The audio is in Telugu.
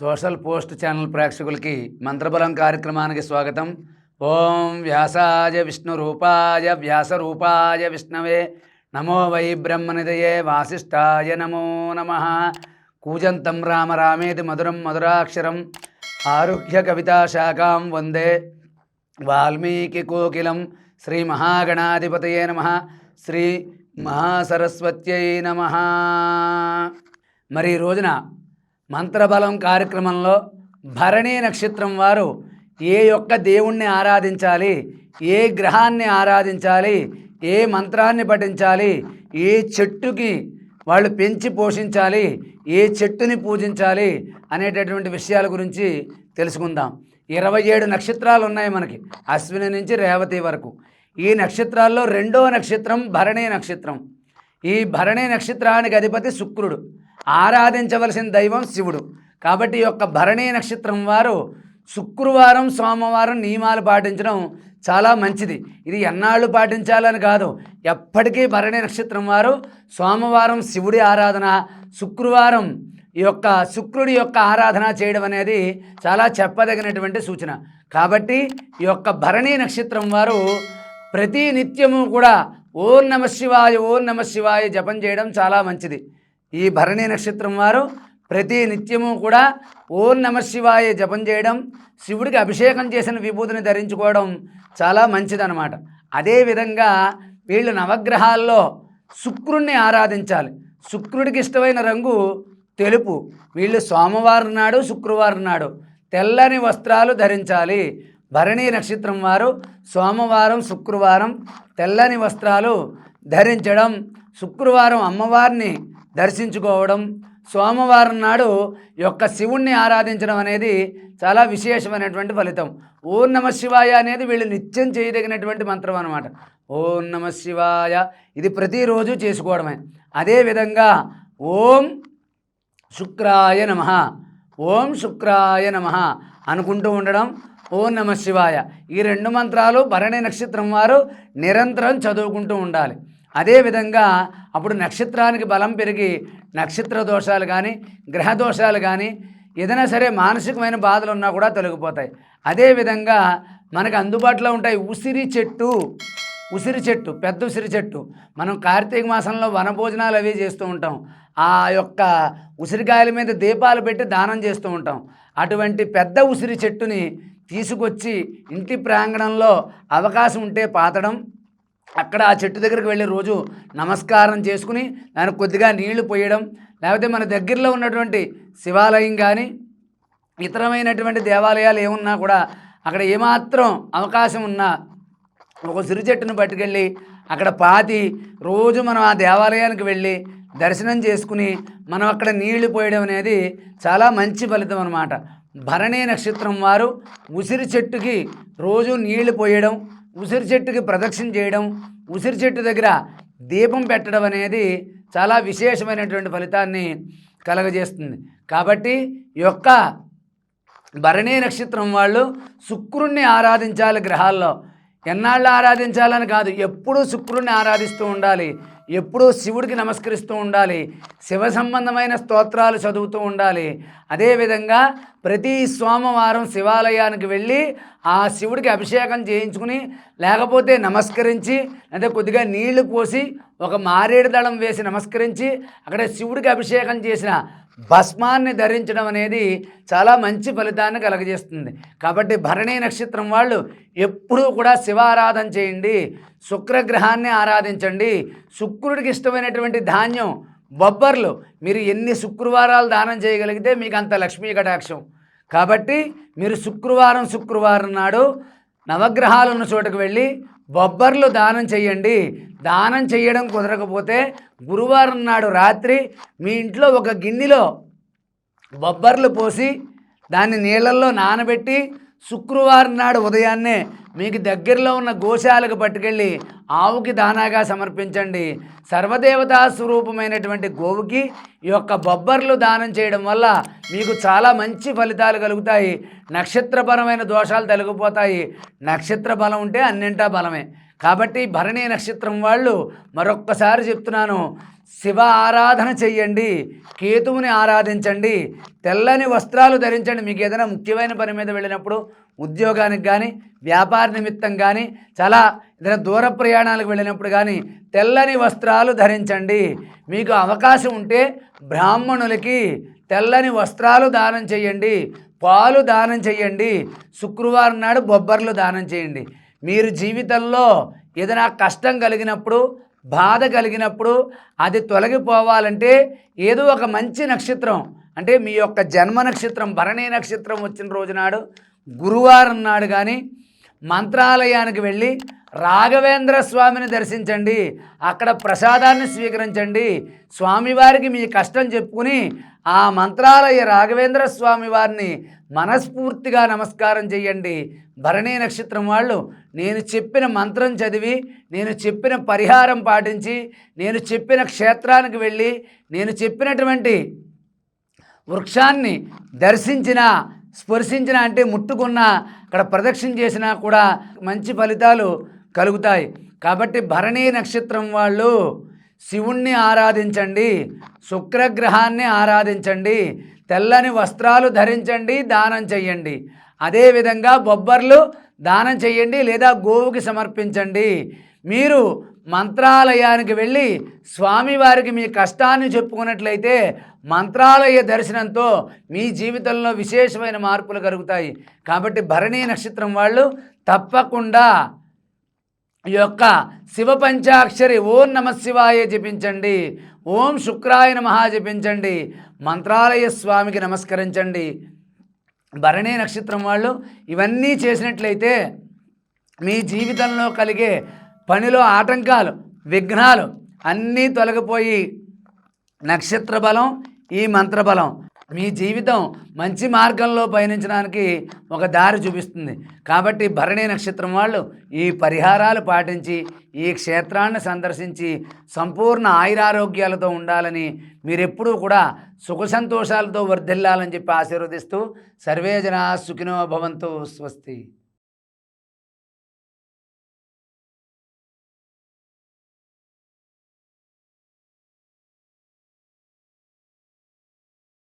సోషల్ పోస్ట్ ఛానల్ ప్రేక్షకులకి మంత్రబలం కార్యక్రమానికి స్వాగతం. ఓం వ్యాసాయ విష్ణురూపాయ వ్యాసరూపాయ విష్ణవే నమో వై బ్రహ్మనిదయే వాసిష్ఠాయ నమో నమః. కూజంతం రామ రామేతి మధురం మధురాక్షరం ఆరుహ్య కవితాశాఖాం వందే వాల్మీకి కోకిలం. శ్రీ మహాగణాధిపతయే నమః. శ్రీ మహాసరస్వత్యై నమః. మరి ఈ రోజున మంత్రబలం కార్యక్రమంలో భరణీ నక్షత్రం వారు ఏ యొక్క దేవుణ్ణి ఆరాధించాలి, ఏ గ్రహాన్ని ఆరాధించాలి, ఏ మంత్రాన్ని పఠించాలి, ఏ చెట్టుకి వాళ్ళు పెంచి పోషించాలి, ఏ చెట్టుని పూజించాలి అనేటటువంటి విషయాల గురించి తెలుసుకుందాం. 27 నక్షత్రాలు ఉన్నాయి మనకి, అశ్విని నుంచి రేవతి వరకు. ఈ నక్షత్రాల్లో రెండో నక్షత్రం భరణీ నక్షత్రం. ఈ భరణీ నక్షత్రానికి అధిపతి శుక్రుడు, ఆరాధించవలసిన దైవం శివుడు. కాబట్టి ఈ యొక్క భరణీ నక్షత్రం వారు శుక్రవారం సోమవారం నియమాలు పాటించడం చాలా మంచిది. ఇది ఎన్నాళ్ళు పాటించాలని కాదు, ఎప్పటికీ భరణీ నక్షత్రం వారు సోమవారం శివుడి ఆరాధన, శుక్రవారం ఈ యొక్క శుక్రుడి యొక్క ఆరాధన చేయడం అనేది చాలా చెప్పదగినటువంటి సూచన. కాబట్టి ఈ యొక్క భరణీ నక్షత్రం వారు ప్రతి నిత్యము కూడా ఓం నమః శివాయ ఓం నమః శివాయ జపం చేయడం చాలా మంచిది. ఈ భరణీ నక్షత్రం వారు ప్రతి నిత్యము కూడా ఓం నమః శివాయ జపం చేయడం, శివుడికి అభిషేకం చేసిన విభూతిని ధరించుకోవడం చాలా మంచిదన్నమాట. అదేవిధంగా వీళ్ళు నవగ్రహాల్లో శుక్రుణ్ణి ఆరాధించాలి. శుక్రుడికి ఇష్టమైన రంగు తెలుపు. వీళ్ళు సోమవారం నాడు శుక్రవారం నాడు తెల్లని వస్త్రాలు ధరించాలి. భరణీ నక్షత్రం వారు సోమవారం శుక్రవారం తెల్లని వస్త్రాలు ధరించడం, శుక్రవారం అమ్మవారిని దర్శించుకోవడం, సోమవారం నాడు యొక్క శివుణ్ణి ఆరాధించడం అనేది చాలా విశేషమైనటువంటి ఫలితం. ఓం నమః శివాయ అనేది వీళ్ళు నిత్యం చేయదగినటువంటి మంత్రం అన్నమాట. ఓం నమః శివాయ ఇది ప్రతిరోజు చేసుకోవడమే. అదేవిధంగా ఓం శుక్రాయ నమః, ఓం శుక్రాయ నమః అనుకుంటూ ఉండడం, ఓం నమః శివాయ. ఈ 2 మంత్రాలు భరణీ నక్షత్రం వారు నిరంతరం చదువుకుంటూ ఉండాలి. అదేవిధంగా అప్పుడు నక్షత్రానికి బలం పెరిగి నక్షత్ర దోషాలు కానీ గ్రహ దోషాలు కానీ ఏదైనా సరే మానసికమైన బాధలు ఉన్నా కూడా తొలగిపోతాయి. అదేవిధంగా మనకు అందుబాటులో ఉంటాయి ఉసిరి చెట్టు. ఉసిరి చెట్టు, పెద్ద ఉసిరి చెట్టు. మనం కార్తీక మాసంలో వనభోజనాలు అవి చేస్తూ ఉంటాం. ఆ యొక్క ఉసిరికాయల మీద దీపాలు పెట్టి దానం చేస్తూ ఉంటాం. అటువంటి పెద్ద ఉసిరి చెట్టుని తీసుకొచ్చి ఇంటి ప్రాంగణంలో అవకాశం ఉంటే పాతడం, అక్కడ ఆ చెట్టు దగ్గరికి వెళ్ళి రోజు నమస్కారం చేసుకుని దానికి కొద్దిగా నీళ్లు పోయడం, లేకపోతే మన దగ్గరలో ఉన్నటువంటి శివాలయం కానీ ఇతరమైనటువంటి దేవాలయాలు ఏమున్నా కూడా అక్కడ ఏమాత్రం అవకాశం ఉన్నా ఒక ఉసిరి చెట్టును పట్టుకెళ్ళి అక్కడ పాతి రోజు మనం ఆ దేవాలయానికి వెళ్ళి దర్శనం చేసుకుని మనం అక్కడ నీళ్లు పోయడం అనేది చాలా మంచి ఫలితం అన్నమాట. భరణీ నక్షత్రం వారు ఉసిరి చెట్టుకి రోజు నీళ్లు పోయడం, ఉసిరి చెట్టుకి ప్రదక్షిణ చేయడం, ఉసిరి చెట్టు దగ్గర దీపం పెట్టడం అనేది చాలా విశేషమైనటువంటి ఫలితాన్ని కలగజేస్తుంది. కాబట్టి ఈ యొక్క భరణీ నక్షత్రం వాళ్ళు శుక్రుణ్ణి ఆరాధించాలి. గ్రహాల్లో ఎన్నాళ్ళు ఆరాధించాలని కాదు, ఎప్పుడూ శుక్రుణ్ణి ఆరాధిస్తూ ఉండాలి, ఎప్పుడూ శివుడికి నమస్కరిస్తూ ఉండాలి, శివ సంబంధమైన స్తోత్రాలు చదువుతూ ఉండాలి. అదేవిధంగా ప్రతి సోమవారం శివాలయానికి వెళ్ళి ఆ శివుడికి అభిషేకం చేయించుకుని, లేకపోతే నమస్కరించి, లేదా కొద్దిగా నీళ్లు పోసి ఒక మారేడు దళం వేసి నమస్కరించి అక్కడ శివుడికి అభిషేకం చేసిన భస్మాన్ని ధరించడం అనేది చాలా మంచి ఫలితాన్ని కలగజేస్తుంది. కాబట్టి భరణీ నక్షత్రం వాళ్ళు ఎప్పుడూ కూడా శివారాధన చేయండి, శుక్రగ్రహాన్ని ఆరాధించండి. శుక్రుడికి ఇష్టమైనటువంటి ధాన్యం బొబ్బర్లు. మీరు ఎన్ని శుక్రవారాలు దానం చేయగలిగితే మీకు అంత లక్ష్మీ కటాక్షం. కాబట్టి మీరు శుక్రవారం నాడు నవగ్రహాలు ఉన్న చోటుకు వెళ్ళి బొబ్బర్లు దానం చేయండి. దానం చేయడం కుదరకపోతే గురువారం నాడు రాత్రి మీ ఇంట్లో ఒక గిన్నెలో బొబ్బర్లు పోసి దాన్ని నీళ్ళల్లో నానబెట్టి శుక్రవారం నాడు ఉదయాన్నే మీకు దగ్గరలో ఉన్న గోశాలకు పట్టుకెళ్ళి ఆవుకి దానాగా సమర్పించండి. సర్వదేవతా స్వరూపమైనటువంటి గోవుకి ఈ యొక్క బొబ్బర్లు దానం చేయడం వల్ల మీకు చాలా మంచి ఫలితాలు కలుగుతాయి. నక్షత్రపరమైన దోషాలు తొలగిపోతాయి. నక్షత్ర బలం ఉంటే అన్నింటా బలమే. కాబట్టి భరణీ నక్షత్రం వాళ్ళు మరొక్కసారి చెప్తున్నాను, శివ ఆరాధన చెయ్యండి, కేతువుని ఆరాధించండి, తెల్లని వస్త్రాలు ధరించండి. మీకు ఏదైనా ముఖ్యమైన పని మీద వెళ్ళినప్పుడు, ఉద్యోగానికి కానీ వ్యాపార నిమిత్తం కానీ చాలా ఏదైనా దూర ప్రయాణాలకు వెళ్ళినప్పుడు కానీ తెల్లని వస్త్రాలు ధరించండి. మీకు అవకాశం ఉంటే బ్రాహ్మణులకి తెల్లని వస్త్రాలు దానం చేయండి, పాలు దానం చేయండి, శుక్రవారం నాడు బొబ్బర్లు దానం చేయండి. మీరు జీవితంలో ఏదైనా కష్టం కలిగినప్పుడు, బాధ కలిగినప్పుడు అది తొలగిపోవాలంటే ఏదో ఒక మంచి నక్షత్రం, అంటే మీ యొక్క జన్మ నక్షత్రం భరణీ నక్షత్రం వచ్చిన రోజు నాడు గురువారం నాడు కానీ మంత్రాలయానికి వెళ్ళి రాఘవేంద్ర స్వామిని దర్శించండి, అక్కడ ప్రసాదాన్ని స్వీకరించండి. స్వామివారికి మీ కష్టం చెప్పుకుని ఆ మంత్రాలయ రాఘవేంద్ర స్వామి వారిని మనస్ఫూర్తిగా నమస్కారం చేయండి. భరణీ నక్షత్రం వాళ్ళు నేను చెప్పిన మంత్రం చదివి, నేను చెప్పిన పరిహారం పాటించి, నేను చెప్పిన క్షేత్రానికి వెళ్ళి, నేను చెప్పినటువంటి వృక్షాన్ని దర్శించిన, స్పర్శించిన అంటే ముట్టుకున్న, అక్కడ ప్రదక్షిణ చేసినా కూడా మంచి ఫలితాలు కలుగుతాయి. కాబట్టి భరణీ నక్షత్రం వాళ్ళు శివుణ్ణి ఆరాధించండి, శుక్రగ్రహాన్ని ఆరాధించండి, తెల్లని వస్త్రాలు ధరించండి, దానం చెయ్యండి. అదేవిధంగా బొబ్బర్లు దానం చెయ్యండి లేదా గోవుకి సమర్పించండి. మీరు మంత్రాలయానికి వెళ్ళి స్వామివారికి మీ కష్టాన్ని చెప్పుకున్నట్లయితే మంత్రాలయ దర్శనంతో మీ జీవితంలో విశేషమైన మార్పులు కలుగుతాయి. కాబట్టి భరణీ నక్షత్రం వాళ్ళు తప్పకుండా ఈ యొక్క శివ పంచాక్షరి ఓం నమ శివాయ జపించండి, ఓం శుక్రాయ నమః జపించండి, మంత్రాలయ స్వామికి నమస్కరించండి. భరణీ నక్షత్రం వాళ్ళు ఇవన్నీ చేసినట్లయితే మీ జీవితంలో కలిగే పనిలో ఆటంకాలు, విఘ్నాలు అన్నీ తొలగిపోయి నక్షత్ర బలం, ఈ మంత్రబలం మీ జీవితం మంచి మార్గంలో పయనించడానికి ఒక దారి చూపిస్తుంది. కాబట్టి భరణీ నక్షత్రం వాళ్ళు ఈ పరిహారాలు పాటించి ఈ క్షేత్రాన్ని సందర్శించి సంపూర్ణ ఆయురారోగ్యాలతో ఉండాలని, మీరెప్పుడూ కూడా సుఖ సంతోషాలతో వర్ధిల్లాలని చెప్పి ఆశీర్వదిస్తూ సర్వే జనా సుఖినో భవంతు. స్వస్తి.